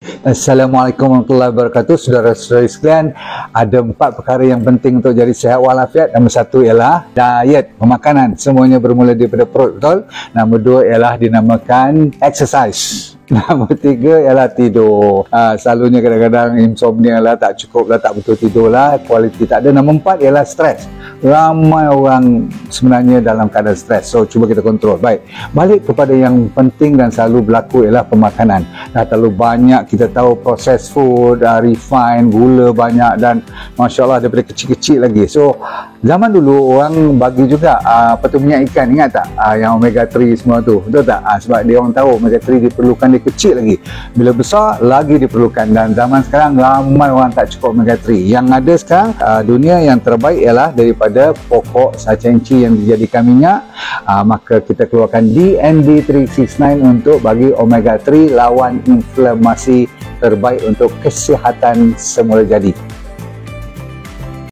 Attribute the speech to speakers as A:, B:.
A: Assalamualaikum warahmatullahi wabarakatuh. Saudara-saudari sekalian, ada 4 perkara yang penting untuk jadi sihat walafiat. Nombor 1 ialah diet, pemakanan. Semuanya bermula daripada perut, betul? Nombor 2 ialah dinamakan exercise. Nombor 3 ialah tidur. Selalunya kadang-kadang insomnia lah, tak cukup lah, tak betul tidur lah, kualiti tak ada. Nombor 4 ialah stres. Ramai orang sebenarnya dalam keadaan stres. So, cuba kita kontrol. Baik, balik kepada yang penting dan selalu berlaku ialah pemakanan. Dah terlalu banyak kita tahu processed food, refined, gula banyak dan Masya Allah daripada kecil-kecil lagi. So, zaman dulu orang bagi juga minyak ikan, ingat tak? Yang omega 3 semua tu, betul tak? Sebab dia orang tahu omega 3 diperlukan dia kecil lagi. Bila besar, lagi diperlukan. Dan zaman sekarang, ramai orang tak cukup omega 3. Yang ada sekarang, dunia yang terbaik ialah daripada pokok sacenci yang dijadikan minyak. Maka kita keluarkan DND 369 untuk bagi omega 3 lawan inflamasi, terbaik untuk kesihatan semula jadi.